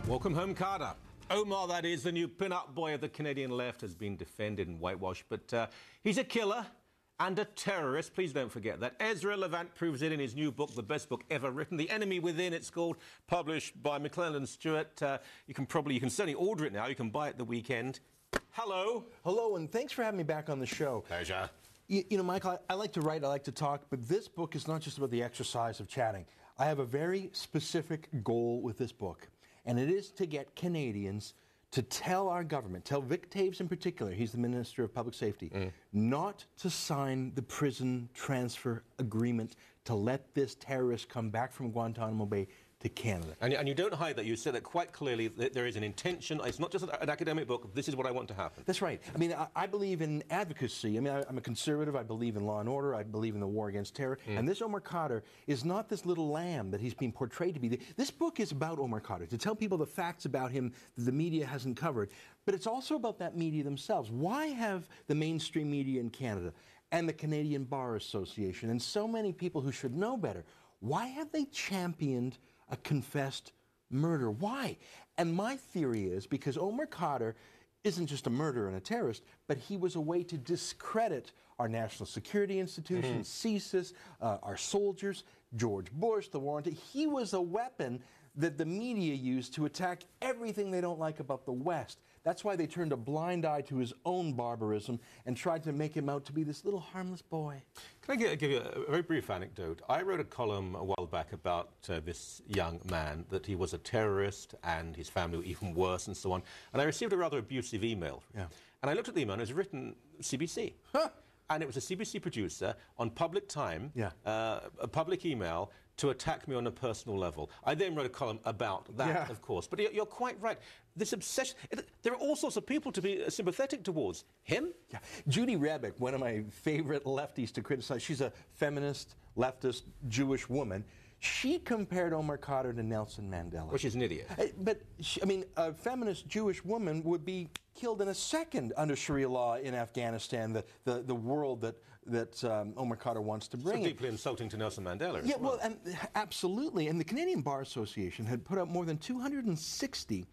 Welcome home, Carter. Omar, that is, the new pin-up boy of the Canadian left, has been defended and whitewashed, but he's a killer and a terrorist. Please don't forget that. Ezra Levant proves it in his new book, the best book ever written, The Enemy Within, it's called, published by McClelland Stewart. You can certainly order it now. You can buy it the weekend. Hello. Hello, and thanks for having me back on the show. Pleasure. You know, Michael, I like to write, I like to talk, but this book is not just about the exercise of chatting. I have a very specific goal with this book, and it is to get Canadians to tell our government, tell Vic Taves in particular, he's the Minister of Public Safety, not to sign the prison transfer agreement to let this terrorist come back from Guantanamo Bay to Canada. And you don't hide that. You said that quite clearly, that there is an intention. It's not just an academic book. This is what I want to happen. That's right. I mean, I believe in advocacy. I mean, I'm a conservative. I believe in law and order. I believe in the war against terror. And this Omar Khadr is not this little lamb that he's being portrayed to be. This book is about Omar Khadr, to tell people the facts about him that the media hasn't covered. But it's also about that media themselves. Why have the mainstream media in Canada and the Canadian Bar Association and so many people who should know better, why have they championed a confessed murder? Why? And my theory is because Omar Khadr isn't just a murderer and a terrorist, but he was a way to discredit our national security institutions, CSIS, our soldiers, George Bush, the war on terror. He was a weapon that the media used to attack everything they don't like about the West. That's why they turned a blind eye to his own barbarism and tried to make him out to be this little harmless boy. Can I give you a very brief anecdote? I wrote a column a while back about this young man, that he was a terrorist and his family were even worse and so on. And I received a rather abusive email. Yeah. And I looked at the email and it was written CBC. Huh. And it was a CBC producer on public time, a public email, to attack me on a personal level. I then wrote a column about that, of course. But you're quite right. This obsession, there are all sorts of people to be sympathetic towards. Him? Yeah. Judy Rebick, one of my favorite lefties to criticize, she's a feminist, leftist, Jewish woman. She compared Omar Khadr to Nelson Mandela. Well, she's an idiot. But, a feminist Jewish woman would be killed in a second under Sharia law in Afghanistan, the world that Omar Khadr wants to bring. So deeply insulting to Nelson Mandela. Yeah, well, and absolutely. And the Canadian Bar Association had put out more than 260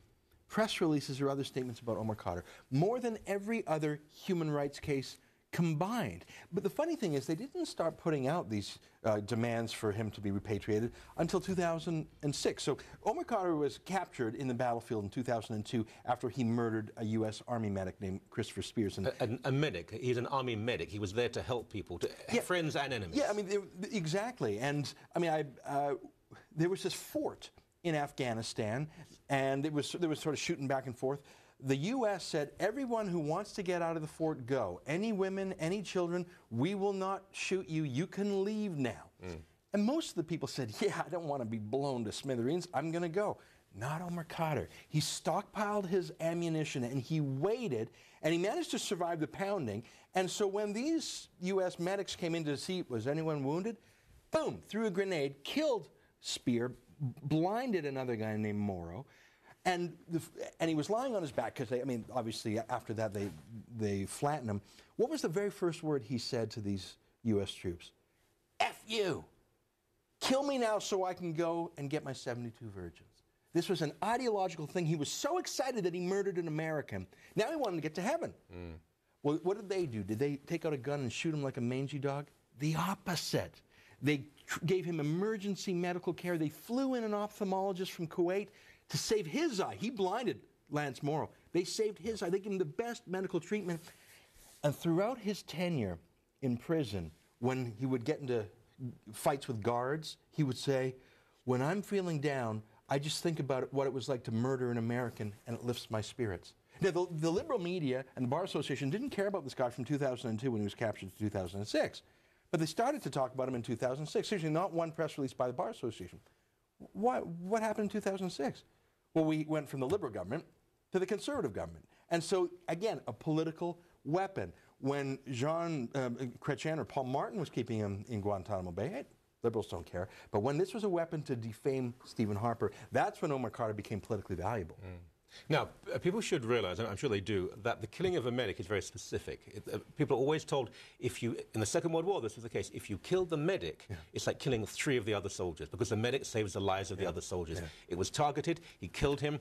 press releases or other statements about Omar Khadr, more than every other human rights case combined. But the funny thing is, they didn't start putting out these demands for him to be repatriated until 2006. So Omar Khadr was captured in the battlefield in 2002 after he murdered a U.S. Army medic named Christopher Spears. A medic. He's an Army medic. He was there to help people, friends and enemies. Yeah, I mean, exactly. And I mean, there was this fort in Afghanistan, and there was sort of shooting back and forth. The U.S. said, everyone who wants to get out of the fort, go. Any women, any children, we will not shoot you. You can leave now. And most of the people said, yeah, I don't want to be blown to smithereens. I'm going to go. Not Omar Khadr. He stockpiled his ammunition, and he waited, and he managed to survive the pounding. And so when these U.S. medics came in to see, was anyone wounded? Boom, threw a grenade, killed Spear, blinded another guy named Morrow. And he was lying on his back because, obviously after that they flattened him. What was the very first word he said to these U.S. troops? F you! Kill me now so I can go and get my 72 virgins. This was an ideological thing. He was so excited that he murdered an American. Now he wanted to get to heaven. Well, what did they do? Did they take out a gun and shoot him like a mangy dog? The opposite. They gave him emergency medical care. They flew in an ophthalmologist from Kuwait to save his eye. He blinded Lance Morrow. They saved his eye. They gave him the best medical treatment. And throughout his tenure in prison, when he would get into fights with guards, he would say, when I'm feeling down, I just think about what it was like to murder an American, and it lifts my spirits. Now, the liberal media and the Bar Association didn't care about this guy from 2002 when he was captured to 2006. But they started to talk about him in 2006. Seriously, not one press release by the Bar Association. What happened in 2006? Well, we went from the Liberal government to the Conservative government. And so, again, a political weapon. When Jean Chrétien or Paul Martin was keeping him in Guantanamo Bay, hey, Liberals don't care. But when this was a weapon to defame Stephen Harper, that's when Omar Khadr became politically valuable. Now, people should realize, and I'm sure they do, that the killing of a medic is very specific. People are always told, in the Second World War, this was the case, if you killed the medic, it's like killing 3 of the other soldiers, because the medic saves the lives of the other soldiers. It was targeted, he killed him,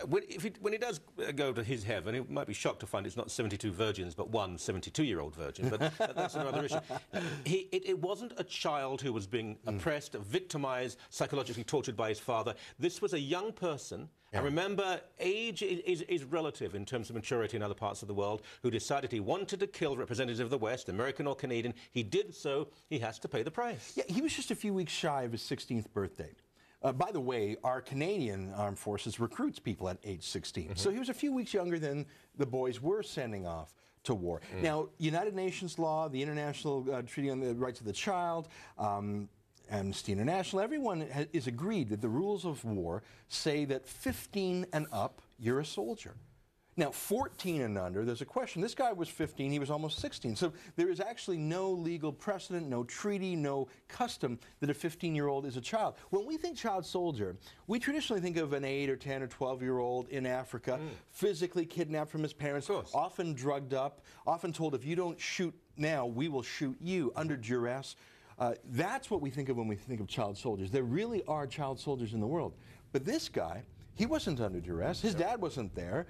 when he does go to his heaven, he might be shocked to find it's not 72 virgins, but one 72-year-old virgin. But that's another issue. It wasn't a child who was being oppressed, victimized, psychologically tortured by his father. This was a young person. And remember, age is relative in terms of maturity in other parts of the world, who decided he wanted to kill representatives of the West, American or Canadian. He did so. He has to pay the price. Yeah, he was just a few weeks shy of his 16th birthday. By the way, our Canadian Armed Forces recruits people at age 16. So he was a few weeks younger than the boys were sending off to war. Now, United Nations law, the International Treaty on the Rights of the Child, Amnesty International, everyone is agreed that the rules of war say that 15 and up, you're a soldier. Now, 14 and under, there's a question. This guy was 15, he was almost 16. So there is actually no legal precedent, no treaty, no custom that a 15-year-old is a child. When we think child soldier, we traditionally think of an 8 or 10 or 12-year-old in Africa, physically kidnapped from his parents, often drugged up, often told, if you don't shoot now, we will shoot you, under duress. That's what we think of when we think of child soldiers. There really are child soldiers in the world. But this guy, he wasn't under duress. His dad wasn't there.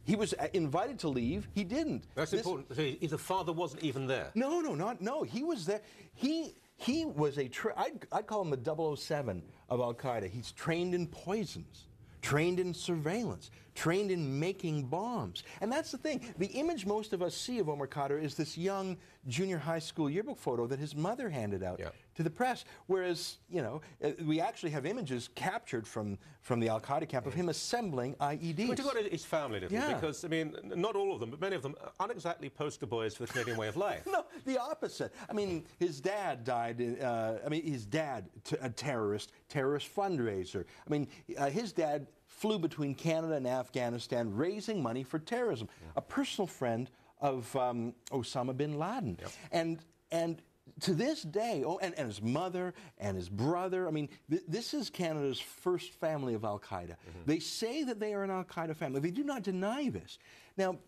He was invited to leave. He didn't. That's important. So his father wasn't even there. No. He was there. He was I'd call him the 007 of Al Qaeda. He's trained in poisons, trained in surveillance, trained in making bombs. And that's the thing. The image most of us see of Omar Khadr is this young junior high school yearbook photo that his mother handed out to the press. Whereas, you know, we actually have images captured from the Al Qaeda camp of him assembling IEDs. But you've got his family a little, because, I mean, not all of them, but many of them aren't exactly poster boys for the Canadian way of life. No, the opposite. I mean, his dad died, a terrorist fundraiser. I mean, his dad flew between Canada and Afghanistan raising money for terrorism. A personal friend of Osama bin Laden. And to this day, and his mother and his brother, I mean, this is Canada's first family of Al Qaeda. They say that they are an Al Qaeda family. They do not deny this. Now,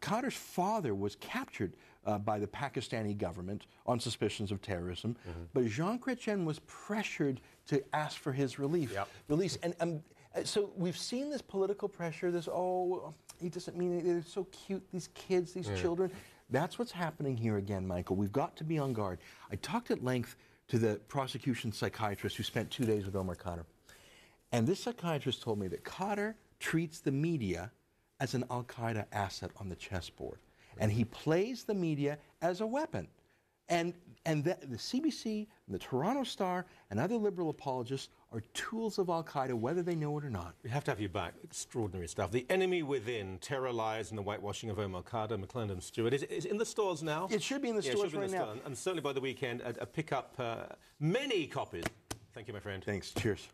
Khadr's father was captured by the Pakistani government on suspicions of terrorism, but Jean Chrétien was pressured to ask for his release. And so we've seen this political pressure, this, he doesn't mean it, they're so cute, these kids, these children. That's what's happening here again, Michael. We've got to be on guard. I talked at length to the prosecution psychiatrist who spent 2 days with Omar Khadr. And this psychiatrist told me that Khadr treats the media as an Al Qaeda asset on the chessboard. And he plays the media as a weapon. And the CBC, the Toronto Star, and other liberal apologists are tools of Al Qaeda, whether they know it or not. We have to have you back. Extraordinary stuff. The Enemy Within, Terror Lies, and the Whitewashing of Omar Khadr, McClendon Stewart. Is it in the stores now? It should be in the stores right now. And certainly by the weekend, pick up many copies. Thank you, my friend. Thanks. Cheers.